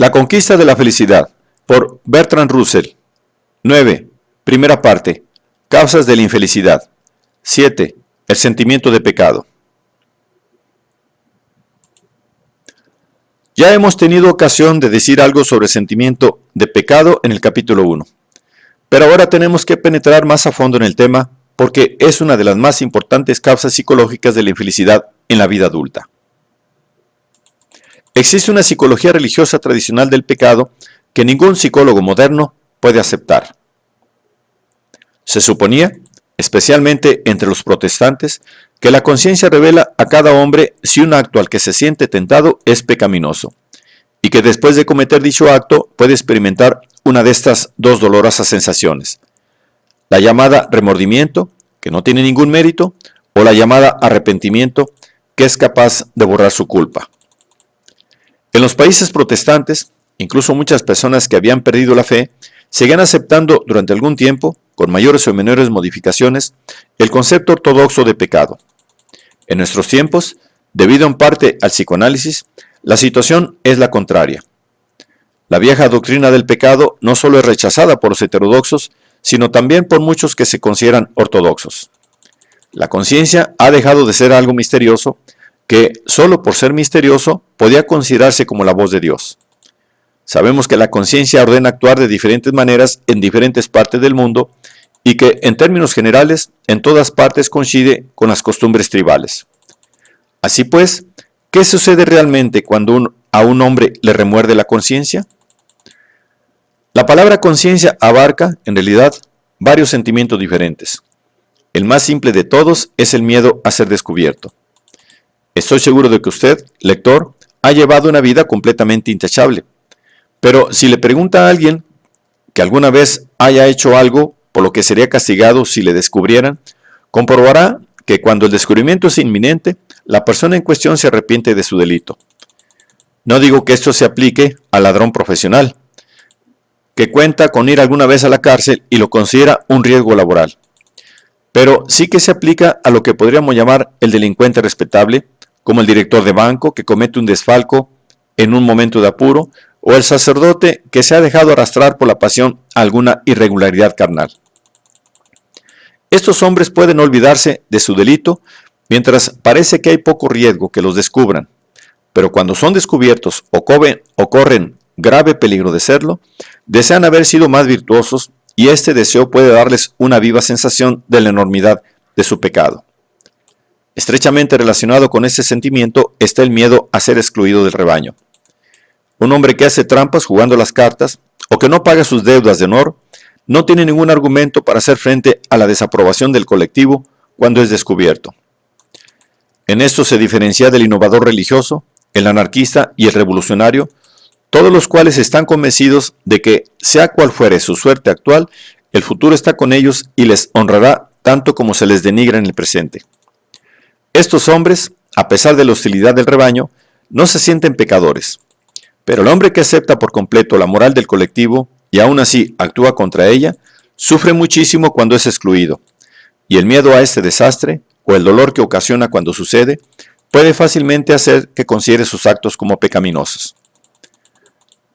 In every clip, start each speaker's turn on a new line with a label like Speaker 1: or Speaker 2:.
Speaker 1: La conquista de la felicidad, por Bertrand Russell. 9. Primera parte. Causas de la infelicidad. 7. El sentimiento de pecado. Ya hemos tenido ocasión de decir algo sobre el sentimiento de pecado en el capítulo 1. Pero ahora tenemos que penetrar más a fondo en el tema porque es una de las más importantes causas psicológicas de la infelicidad en la vida adulta. Existe una psicología religiosa tradicional del pecado que ningún psicólogo moderno puede aceptar. Se suponía, especialmente entre los protestantes, que la conciencia revela a cada hombre si un acto al que se siente tentado es pecaminoso, y que después de cometer dicho acto puede experimentar una de estas dos dolorosas sensaciones, la llamada remordimiento, que no tiene ningún mérito, o la llamada arrepentimiento, que es capaz de borrar su culpa. En los países protestantes, incluso muchas personas que habían perdido la fe, seguían aceptando durante algún tiempo, con mayores o menores modificaciones, el concepto ortodoxo de pecado. En nuestros tiempos, debido en parte al psicoanálisis, la situación es la contraria. La vieja doctrina del pecado no solo es rechazada por los heterodoxos, sino también por muchos que se consideran ortodoxos. La conciencia ha dejado de ser algo misterioso, que solo por ser misterioso podía considerarse como la voz de Dios. Sabemos que la conciencia ordena actuar de diferentes maneras en diferentes partes del mundo y que, en términos generales, en todas partes coincide con las costumbres tribales. Así pues, ¿qué sucede realmente cuando a un hombre le remuerde la conciencia? La palabra conciencia abarca, en realidad, varios sentimientos diferentes. El más simple de todos es el miedo a ser descubierto. Estoy seguro de que usted, lector, ha llevado una vida completamente intachable. Pero si le pregunta a alguien que alguna vez haya hecho algo por lo que sería castigado si le descubrieran, comprobará que cuando el descubrimiento es inminente, la persona en cuestión se arrepiente de su delito. No digo que esto se aplique al ladrón profesional, que cuenta con ir alguna vez a la cárcel y lo considera un riesgo laboral. Pero sí que se aplica a lo que podríamos llamar el delincuente respetable, como el director de banco que comete un desfalco en un momento de apuro, o el sacerdote que se ha dejado arrastrar por la pasión a alguna irregularidad carnal. Estos hombres pueden olvidarse de su delito mientras parece que hay poco riesgo que los descubran, pero cuando son descubiertos o corren grave peligro de serlo, desean haber sido más virtuosos y este deseo puede darles una viva sensación de la enormidad de su pecado. Estrechamente relacionado con ese sentimiento está el miedo a ser excluido del rebaño. Un hombre que hace trampas jugando las cartas o que no paga sus deudas de honor no tiene ningún argumento para hacer frente a la desaprobación del colectivo cuando es descubierto. En esto se diferencia del innovador religioso, el anarquista y el revolucionario, todos los cuales están convencidos de que, sea cual fuere su suerte actual, el futuro está con ellos y les honrará tanto como se les denigra en el presente. Estos hombres, a pesar de la hostilidad del rebaño, no se sienten pecadores. Pero el hombre que acepta por completo la moral del colectivo y aún así actúa contra ella, sufre muchísimo cuando es excluido, y el miedo a este desastre, o el dolor que ocasiona cuando sucede, puede fácilmente hacer que considere sus actos como pecaminosos.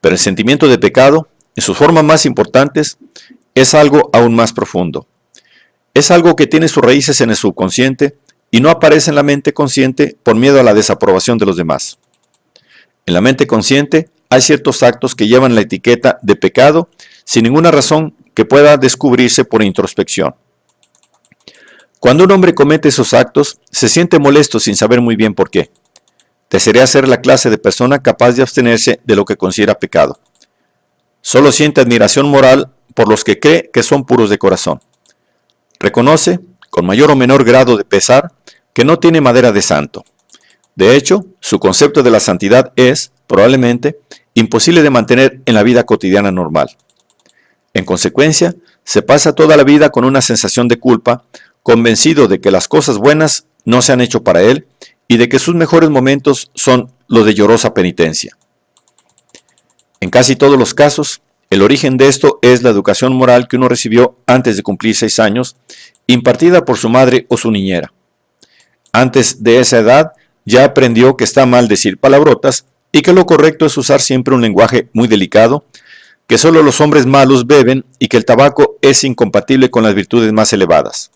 Speaker 1: Pero el sentimiento de pecado, en sus formas más importantes, es algo aún más profundo. Es algo que tiene sus raíces en el subconsciente y no aparece en la mente consciente por miedo a la desaprobación de los demás. En la mente consciente hay ciertos actos que llevan la etiqueta de pecado sin ninguna razón que pueda descubrirse por introspección. Cuando un hombre comete esos actos, se siente molesto sin saber muy bien por qué. Desearía ser la clase de persona capaz de abstenerse de lo que considera pecado. Solo siente admiración moral por los que cree que son puros de corazón. Reconoce, con mayor o menor grado de pesar, que no tiene madera de santo. De hecho, su concepto de la santidad es, probablemente, imposible de mantener en la vida cotidiana normal. En consecuencia, se pasa toda la vida con una sensación de culpa, convencido de que las cosas buenas no se han hecho para él y de que sus mejores momentos son los de llorosa penitencia. En casi todos los casos, el origen de esto es la educación moral que uno recibió antes de cumplir 6 años, impartida por su madre o su niñera. Antes de esa edad, ya aprendió que está mal decir palabrotas y que lo correcto es usar siempre un lenguaje muy delicado, que solo los hombres malos beben y que el tabaco es incompatible con las virtudes más elevadas.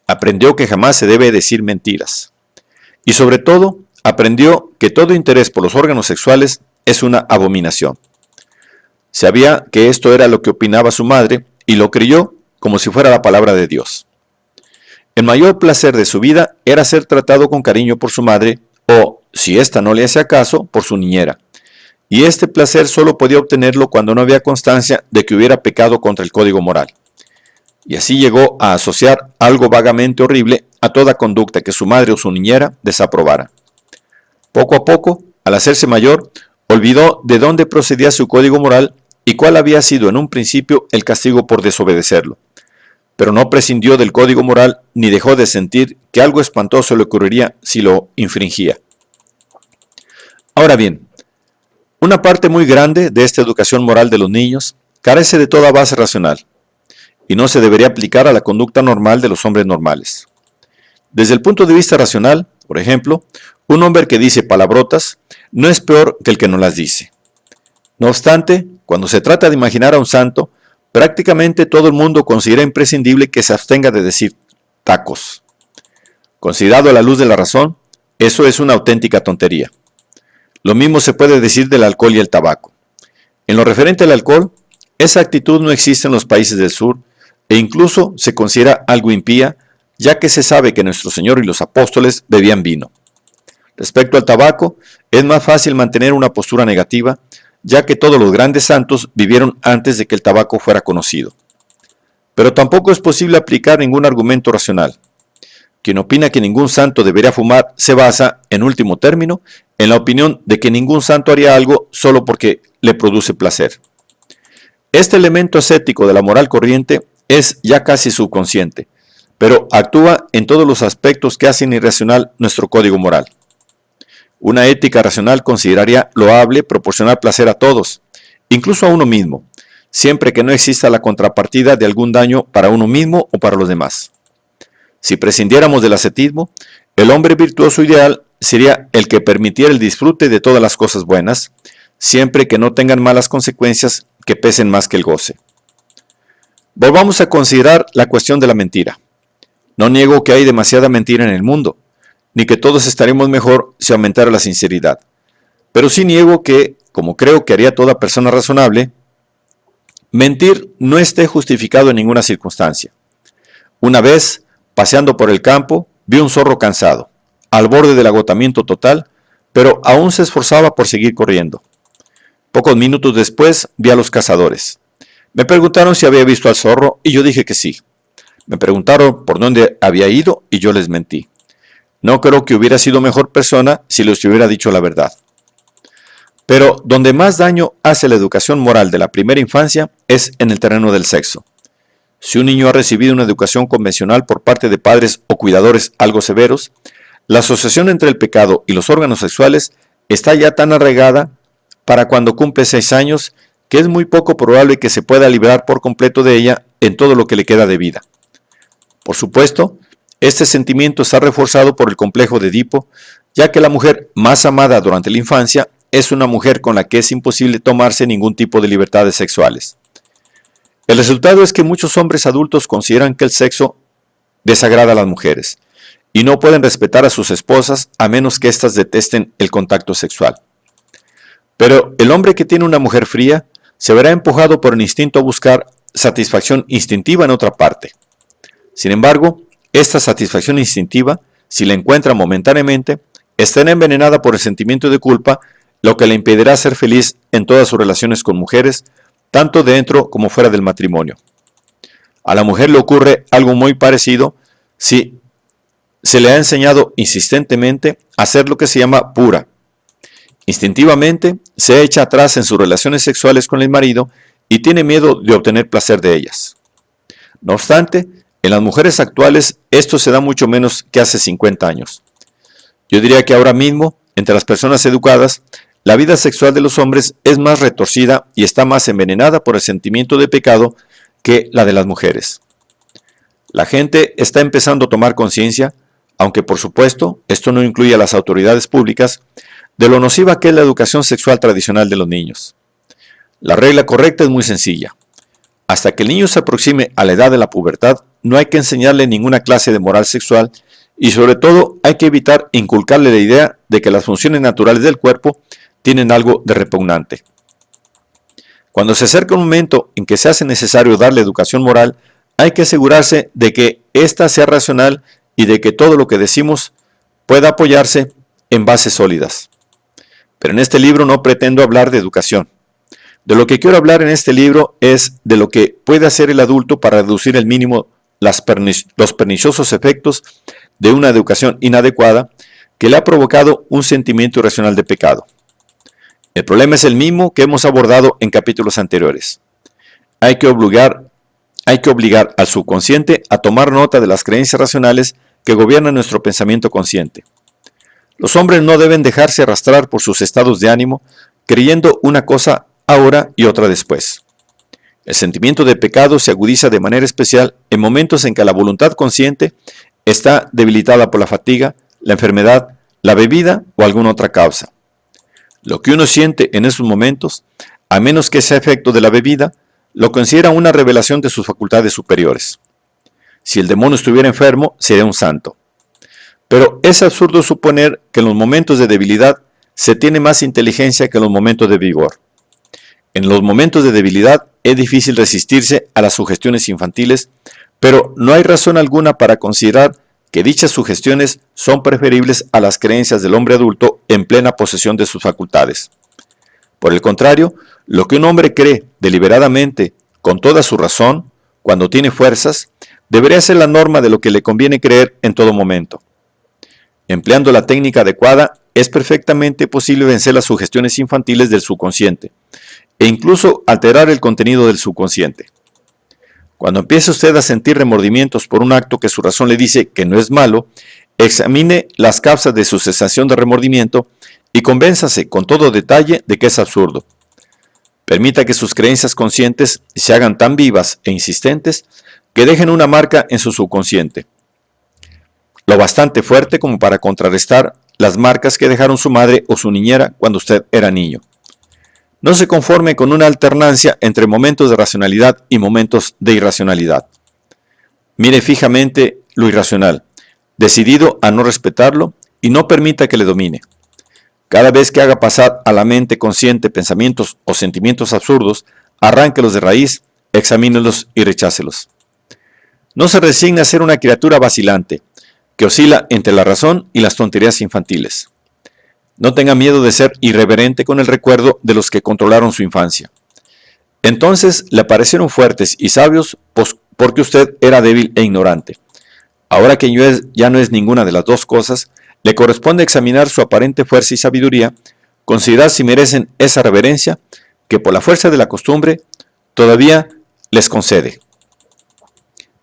Speaker 1: Aprendió que jamás se debe decir mentiras. Y sobre todo, aprendió que todo interés por los órganos sexuales es una abominación. Sabía que esto era lo que opinaba su madre y lo creyó como si fuera la palabra de Dios. El mayor placer de su vida era ser tratado con cariño por su madre o, si ésta no le hacía caso, por su niñera. Y este placer solo podía obtenerlo cuando no había constancia de que hubiera pecado contra el código moral. Y así llegó a asociar algo vagamente horrible a toda conducta que su madre o su niñera desaprobara. Poco a poco, al hacerse mayor, olvidó de dónde procedía su código moral y cuál había sido en un principio el castigo por desobedecerlo. Pero no prescindió del código moral ni dejó de sentir que algo espantoso le ocurriría si lo infringía. Ahora bien, una parte muy grande de esta educación moral de los niños carece de toda base racional y no se debería aplicar a la conducta normal de los hombres normales. Desde el punto de vista racional, por ejemplo, un hombre que dice palabrotas no es peor que el que no las dice. No obstante, cuando se trata de imaginar a un santo, prácticamente todo el mundo considera imprescindible que se abstenga de decir tacos. Considerado a la luz de la razón, eso es una auténtica tontería. Lo mismo se puede decir del alcohol y el tabaco. En lo referente al alcohol, esa actitud no existe en los países del sur e incluso se considera algo impía, ya que se sabe que nuestro Señor y los apóstoles bebían vino. Respecto al tabaco, es más fácil mantener una postura negativa, ya que todos los grandes santos vivieron antes de que el tabaco fuera conocido. Pero tampoco es posible aplicar ningún argumento racional. Quien opina que ningún santo debería fumar se basa, en último término, en la opinión de que ningún santo haría algo solo porque le produce placer. Este elemento ascético de la moral corriente es ya casi subconsciente, pero actúa en todos los aspectos que hacen irracional nuestro código moral. Una ética racional consideraría loable proporcionar placer a todos, incluso a uno mismo, siempre que no exista la contrapartida de algún daño para uno mismo o para los demás. Si prescindiéramos del ascetismo, el hombre virtuoso ideal sería el que permitiera el disfrute de todas las cosas buenas, siempre que no tengan malas consecuencias que pesen más que el goce. Volvamos a considerar la cuestión de la mentira. No niego que hay demasiada mentira en el mundo, ni que todos estaremos mejor si aumentara la sinceridad. Pero sí niego que, como creo que haría toda persona razonable, mentir no esté justificado en ninguna circunstancia. Una vez, paseando por el campo, vi un zorro cansado, al borde del agotamiento total, pero aún se esforzaba por seguir corriendo. Pocos minutos después vi a los cazadores. Me preguntaron si había visto al zorro y yo dije que sí. Me preguntaron por dónde había ido y yo les mentí. No creo que hubiera sido mejor persona si les hubiera dicho la verdad. Pero donde más daño hace la educación moral de la primera infancia es en el terreno del sexo. Si un niño ha recibido una educación convencional por parte de padres o cuidadores algo severos, la asociación entre el pecado y los órganos sexuales está ya tan arraigada para cuando cumple 6 años que es muy poco probable que se pueda librar por completo de ella en todo lo que le queda de vida. Por supuesto, este sentimiento está reforzado por el complejo de Edipo, ya que la mujer más amada durante la infancia es una mujer con la que es imposible tomarse ningún tipo de libertades sexuales. El resultado es que muchos hombres adultos consideran que el sexo desagrada a las mujeres y no pueden respetar a sus esposas a menos que éstas detesten el contacto sexual. Pero el hombre que tiene una mujer fría se verá empujado por el instinto a buscar satisfacción instintiva en otra parte. Sin embargo, esta satisfacción instintiva, si la encuentra momentáneamente, estará envenenada por el sentimiento de culpa, lo que le impedirá ser feliz en todas sus relaciones con mujeres, tanto dentro como fuera del matrimonio. A la mujer le ocurre algo muy parecido si se le ha enseñado insistentemente a ser lo que se llama pura. Instintivamente se echa atrás en sus relaciones sexuales con el marido y tiene miedo de obtener placer de ellas. No obstante, en las mujeres actuales esto se da mucho menos que hace 50 años. Yo diría que ahora mismo, entre las personas educadas, la vida sexual de los hombres es más retorcida y está más envenenada por el sentimiento de pecado que la de las mujeres. La gente está empezando a tomar conciencia, aunque por supuesto esto no incluye a las autoridades públicas, de lo nociva que es la educación sexual tradicional de los niños. La regla correcta es muy sencilla. Hasta que el niño se aproxime a la edad de la pubertad, no hay que enseñarle ninguna clase de moral sexual y sobre todo hay que evitar inculcarle la idea de que las funciones naturales del cuerpo tienen algo de repugnante. Cuando se acerca un momento en que se hace necesario darle educación moral, hay que asegurarse de que ésta sea racional y de que todo lo que decimos pueda apoyarse en bases sólidas. Pero en este libro no pretendo hablar de educación. De lo que quiero hablar en este libro es de lo que puede hacer el adulto para reducir al mínimo los perniciosos efectos de una educación inadecuada que le ha provocado un sentimiento irracional de pecado. El problema es el mismo que hemos abordado en capítulos anteriores. Hay que obligar al subconsciente a tomar nota de las creencias racionales que gobiernan nuestro pensamiento consciente. Los hombres no deben dejarse arrastrar por sus estados de ánimo, creyendo una cosa ahora y otra después. El sentimiento de pecado se agudiza de manera especial en momentos en que la voluntad consciente está debilitada por la fatiga, la enfermedad, la bebida o alguna otra causa. Lo que uno siente en esos momentos, a menos que sea efecto de la bebida, lo considera una revelación de sus facultades superiores. Si el demonio estuviera enfermo, sería un santo. Pero es absurdo suponer que en los momentos de debilidad se tiene más inteligencia que en los momentos de vigor. En los momentos de debilidad es difícil resistirse a las sugestiones infantiles, pero no hay razón alguna para considerar que dichas sugestiones son preferibles a las creencias del hombre adulto en plena posesión de sus facultades. Por el contrario, lo que un hombre cree deliberadamente, con toda su razón, cuando tiene fuerzas, debería ser la norma de lo que le conviene creer en todo momento. Empleando la técnica adecuada, es perfectamente posible vencer las sugestiones infantiles del subconsciente, e incluso alterar el contenido del subconsciente. Cuando empiece usted a sentir remordimientos por un acto que su razón le dice que no es malo, examine las causas de su sensación de remordimiento y convénzase con todo detalle de que es absurdo. Permita que sus creencias conscientes se hagan tan vivas e insistentes que dejen una marca en su subconsciente, lo bastante fuerte como para contrarrestar las marcas que dejaron su madre o su niñera cuando usted era niño. No se conforme con una alternancia entre momentos de racionalidad y momentos de irracionalidad. Mire fijamente lo irracional, decidido a no respetarlo y no permita que le domine. Cada vez que haga pasar a la mente consciente pensamientos o sentimientos absurdos, arránquelos de raíz, examínelos y rechácelos. No se resigne a ser una criatura vacilante, que oscila entre la razón y las tonterías infantiles. No tenga miedo de ser irreverente con el recuerdo de los que controlaron su infancia. Entonces le parecieron fuertes y sabios porque usted era débil e ignorante. Ahora que ya no es ninguna de las dos cosas, le corresponde examinar su aparente fuerza y sabiduría, considerar si merecen esa reverencia que por la fuerza de la costumbre todavía les concede.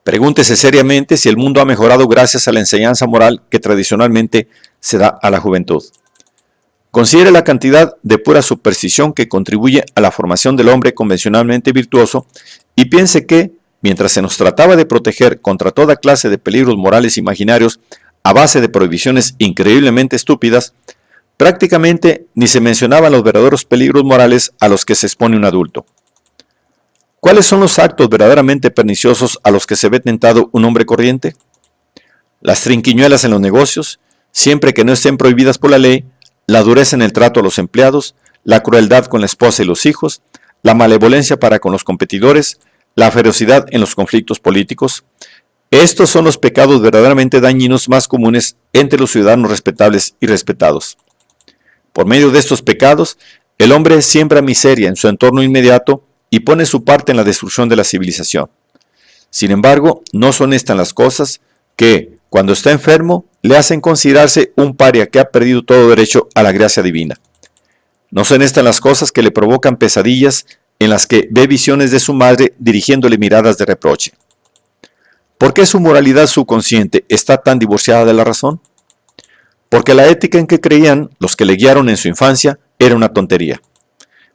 Speaker 1: Pregúntese seriamente si el mundo ha mejorado gracias a la enseñanza moral que tradicionalmente se da a la juventud. Considere la cantidad de pura superstición que contribuye a la formación del hombre convencionalmente virtuoso y piense que, mientras se nos trataba de proteger contra toda clase de peligros morales imaginarios a base de prohibiciones increíblemente estúpidas, prácticamente ni se mencionaban los verdaderos peligros morales a los que se expone un adulto. ¿Cuáles son los actos verdaderamente perniciosos a los que se ve tentado un hombre corriente? Las trinquiñuelas en los negocios, siempre que no estén prohibidas por la ley, la dureza en el trato a los empleados, la crueldad con la esposa y los hijos, la malevolencia para con los competidores, la ferocidad en los conflictos políticos. Estos son los pecados verdaderamente dañinos más comunes entre los ciudadanos respetables y respetados. Por medio de estos pecados, el hombre siembra miseria en su entorno inmediato y pone su parte en la destrucción de la civilización. Sin embargo, no son estas las cosas que, cuando está enfermo, le hacen considerarse un paria que ha perdido todo derecho a la gracia divina. No son estas las cosas que le provocan pesadillas en las que ve visiones de su madre dirigiéndole miradas de reproche. ¿Por qué su moralidad subconsciente está tan divorciada de la razón? Porque la ética en que creían los que le guiaron en su infancia era una tontería.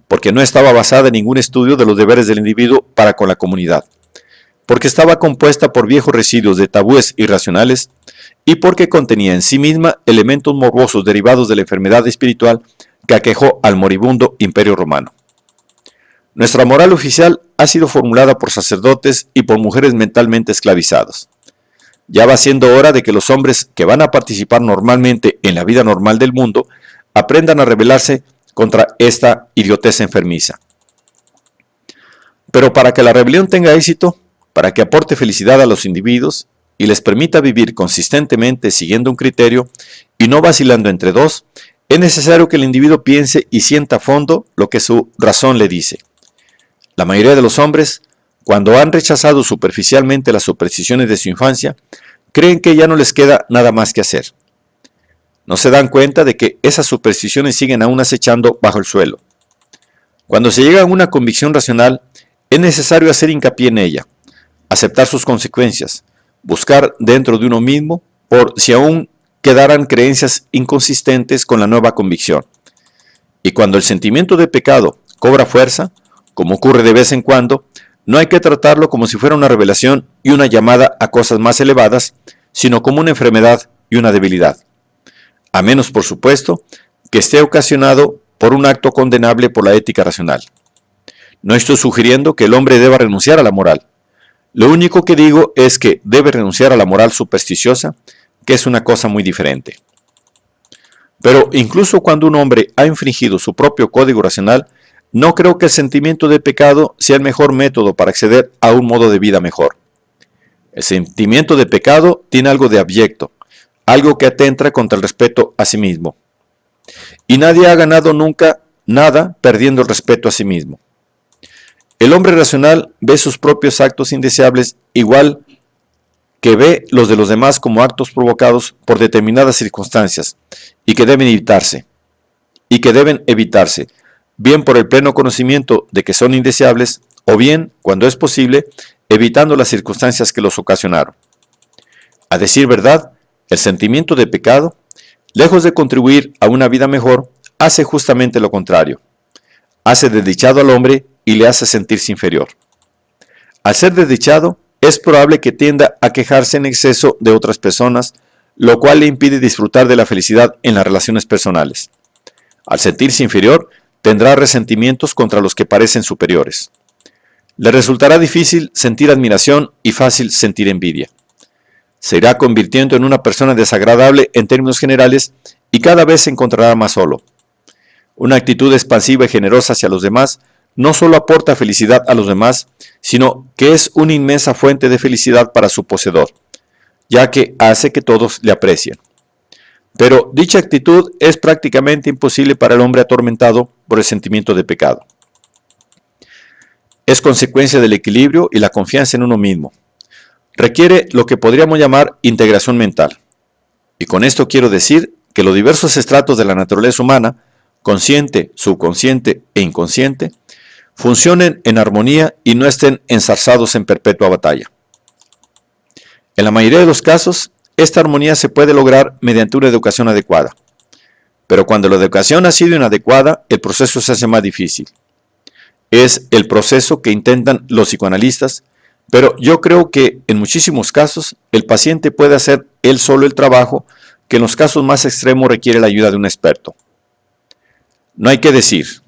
Speaker 1: Porque no estaba basada en ningún estudio de los deberes del individuo para con la comunidad. porque estaba compuesta por viejos residuos de tabúes irracionales y porque contenía en sí misma elementos morbosos derivados de la enfermedad espiritual que aquejó al moribundo Imperio Romano. Nuestra moral oficial ha sido formulada por sacerdotes y por mujeres mentalmente esclavizados. Ya va siendo hora de que los hombres que van a participar normalmente en la vida normal del mundo aprendan a rebelarse contra esta idiotez enfermiza. Pero para que la rebelión tenga éxito, para que aporte felicidad a los individuos y les permita vivir consistentemente siguiendo un criterio y no vacilando entre dos, es necesario que el individuo piense y sienta a fondo lo que su razón le dice. La mayoría de los hombres, cuando han rechazado superficialmente las supersticiones de su infancia, creen que ya no les queda nada más que hacer. No se dan cuenta de que esas supersticiones siguen aún acechando bajo el suelo. Cuando se llega a una convicción racional, es necesario hacer hincapié en ella, aceptar sus consecuencias, buscar dentro de uno mismo por si aún quedaran creencias inconsistentes con la nueva convicción. Y cuando el sentimiento de pecado cobra fuerza, como ocurre de vez en cuando, no hay que tratarlo como si fuera una revelación y una llamada a cosas más elevadas, sino como una enfermedad y una debilidad. A menos, por supuesto, que esté ocasionado por un acto condenable por la ética racional. No estoy sugiriendo que el hombre deba renunciar a la moral. Lo único que digo es que debe renunciar a la moral supersticiosa, que es una cosa muy diferente. Pero incluso cuando un hombre ha infringido su propio código racional, no creo que el sentimiento de pecado sea el mejor método para acceder a un modo de vida mejor. El sentimiento de pecado tiene algo de abyecto, algo que atenta contra el respeto a sí mismo. Y nadie ha ganado nunca nada perdiendo el respeto a sí mismo. El hombre racional ve sus propios actos indeseables igual que ve los de los demás como actos provocados por determinadas circunstancias y que deben evitarse, bien por el pleno conocimiento de que son indeseables o bien, cuando es posible, evitando las circunstancias que los ocasionaron. A decir verdad, el sentimiento de pecado, lejos de contribuir a una vida mejor, hace justamente lo contrario. Hace desdichado al hombre y le hace sentirse inferior. Al ser desdichado, es probable que tienda a quejarse en exceso de otras personas, lo cual le impide disfrutar de la felicidad en las relaciones personales. Al sentirse inferior, tendrá resentimientos contra los que parecen superiores. Le resultará difícil sentir admiración y fácil sentir envidia. Se irá convirtiendo en una persona desagradable en términos generales y cada vez se encontrará más solo. Una actitud expansiva y generosa hacia los demás no solo aporta felicidad a los demás, sino que es una inmensa fuente de felicidad para su poseedor, ya que hace que todos le aprecien. Pero dicha actitud es prácticamente imposible para el hombre atormentado por el sentimiento de pecado. Es consecuencia del equilibrio y la confianza en uno mismo. Requiere lo que podríamos llamar integración mental. Y con esto quiero decir que los diversos estratos de la naturaleza humana, consciente, subconsciente e inconsciente, funcionen en armonía y no estén enzarzados en perpetua batalla. En la mayoría de los casos, esta armonía se puede lograr mediante una educación adecuada. Pero cuando la educación ha sido inadecuada, el proceso se hace más difícil. Es el proceso que intentan los psicoanalistas, pero yo creo que en muchísimos casos el paciente puede hacer él solo el trabajo que en los casos más extremos requiere la ayuda de un experto. No hay que decir: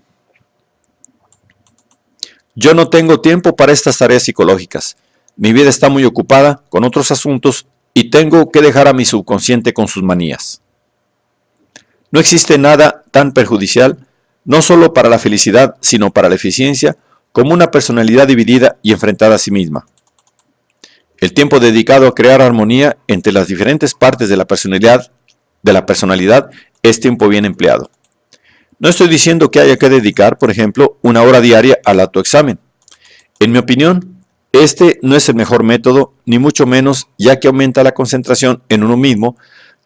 Speaker 1: yo no tengo tiempo para estas tareas psicológicas, mi vida está muy ocupada con otros asuntos y tengo que dejar a mi subconsciente con sus manías. No existe nada tan perjudicial, no solo para la felicidad, sino para la eficiencia, como una personalidad dividida y enfrentada a sí misma. El tiempo dedicado a crear armonía entre las diferentes partes de la personalidad es tiempo bien empleado. No estoy diciendo que haya que dedicar, por ejemplo, 1 hora diaria al autoexamen. En mi opinión, este no es el mejor método, ni mucho menos, ya que aumenta la concentración en uno mismo,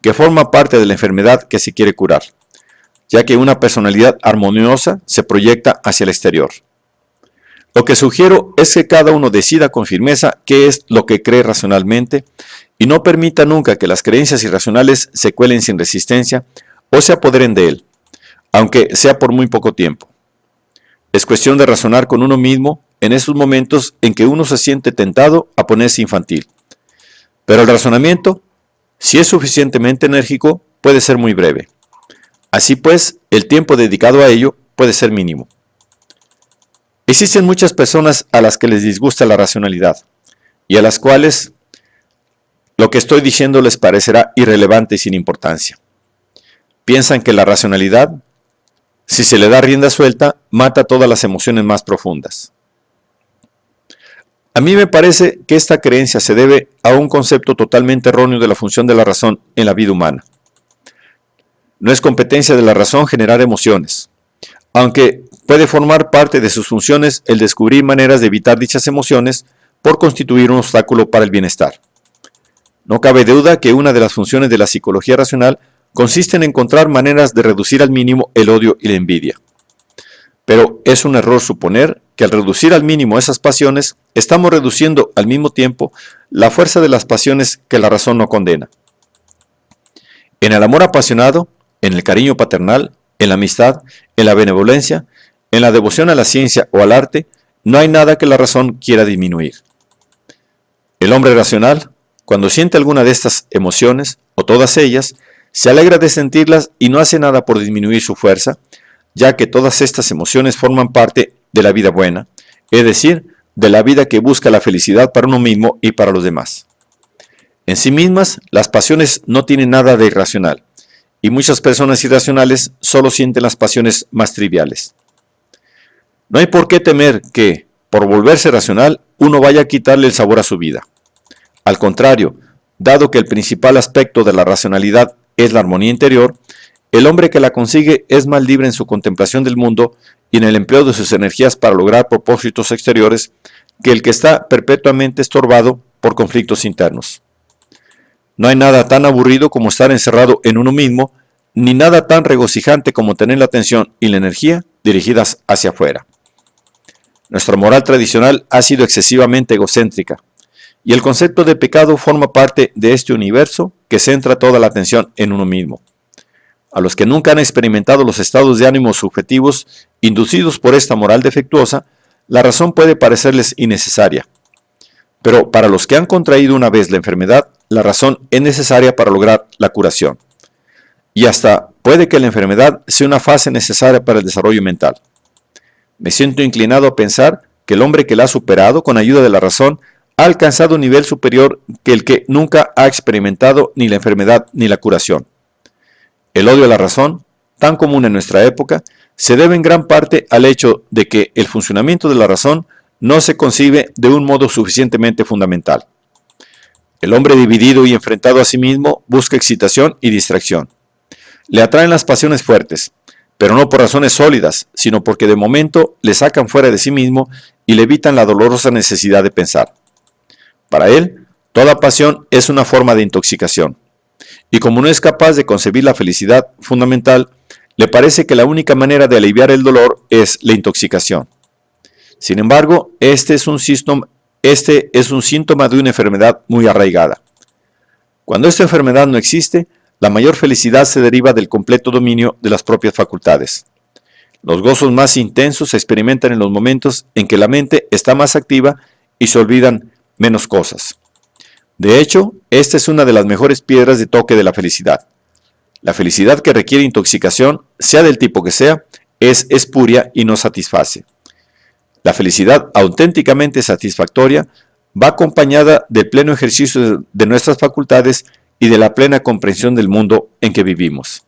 Speaker 1: que forma parte de la enfermedad que se quiere curar, ya que una personalidad armoniosa se proyecta hacia el exterior. Lo que sugiero es que cada uno decida con firmeza qué es lo que cree racionalmente y no permita nunca que las creencias irracionales se cuelen sin resistencia o se apoderen de él, aunque sea por muy poco tiempo. Es cuestión de razonar con uno mismo en esos momentos en que uno se siente tentado a ponerse infantil. Pero el razonamiento, si es suficientemente enérgico, puede ser muy breve. Así pues, el tiempo dedicado a ello puede ser mínimo. Existen muchas personas a las que les disgusta la racionalidad y a las cuales lo que estoy diciendo les parecerá irrelevante y sin importancia. Piensan que la racionalidad, si se le da rienda suelta, mata todas las emociones más profundas. A mí me parece que esta creencia se debe a un concepto totalmente erróneo de la función de la razón en la vida humana. No es competencia de la razón generar emociones, aunque puede formar parte de sus funciones el descubrir maneras de evitar dichas emociones por constituir un obstáculo para el bienestar. No cabe duda que una de las funciones de la psicología racional consiste en encontrar maneras de reducir al mínimo el odio y la envidia. Pero es un error suponer que al reducir al mínimo esas pasiones, estamos reduciendo al mismo tiempo la fuerza de las pasiones que la razón no condena. En el amor apasionado, en el cariño paternal, en la amistad, en la benevolencia, en la devoción a la ciencia o al arte, no hay nada que la razón quiera disminuir. El hombre racional, cuando siente alguna de estas emociones, o todas ellas, se alegra de sentirlas y no hace nada por disminuir su fuerza, ya que todas estas emociones forman parte de la vida buena, es decir, de la vida que busca la felicidad para uno mismo y para los demás. En sí mismas, las pasiones no tienen nada de irracional, y muchas personas irracionales solo sienten las pasiones más triviales. No hay por qué temer que, por volverse racional, uno vaya a quitarle el sabor a su vida. Al contrario, dado que el principal aspecto de la racionalidad es la armonía interior, el hombre que la consigue es más libre en su contemplación del mundo y en el empleo de sus energías para lograr propósitos exteriores que el que está perpetuamente estorbado por conflictos internos. No hay nada tan aburrido como estar encerrado en uno mismo, ni nada tan regocijante como tener la atención y la energía dirigidas hacia afuera. Nuestra moral tradicional ha sido excesivamente egocéntrica, y el concepto de pecado forma parte de este universo que centra toda la atención en uno mismo. A los que nunca han experimentado los estados de ánimo subjetivos inducidos por esta moral defectuosa, la razón puede parecerles innecesaria. Pero para los que han contraído una vez la enfermedad, la razón es necesaria para lograr la curación. Y hasta puede que la enfermedad sea una fase necesaria para el desarrollo mental. Me siento inclinado a pensar que el hombre que la ha superado con ayuda de la razón ha alcanzado un nivel superior que el que nunca ha experimentado ni la enfermedad ni la curación. El odio a la razón, tan común en nuestra época, se debe en gran parte al hecho de que el funcionamiento de la razón no se concibe de un modo suficientemente fundamental. El hombre dividido y enfrentado a sí mismo busca excitación y distracción. Le atraen las pasiones fuertes, pero no por razones sólidas, sino porque de momento le sacan fuera de sí mismo y le evitan la dolorosa necesidad de pensar. Para él, toda pasión es una forma de intoxicación. Y como no es capaz de concebir la felicidad fundamental, le parece que la única manera de aliviar el dolor es la intoxicación. Sin embargo, este es un síntoma de una enfermedad muy arraigada. Cuando esta enfermedad no existe, la mayor felicidad se deriva del completo dominio de las propias facultades. Los gozos más intensos se experimentan en los momentos en que la mente está más activa y se olvidan menos cosas. De hecho, esta es una de las mejores piedras de toque de la felicidad. La felicidad que requiere intoxicación, sea del tipo que sea, es espuria y no satisface. La felicidad auténticamente satisfactoria va acompañada del pleno ejercicio de nuestras facultades y de la plena comprensión del mundo en que vivimos.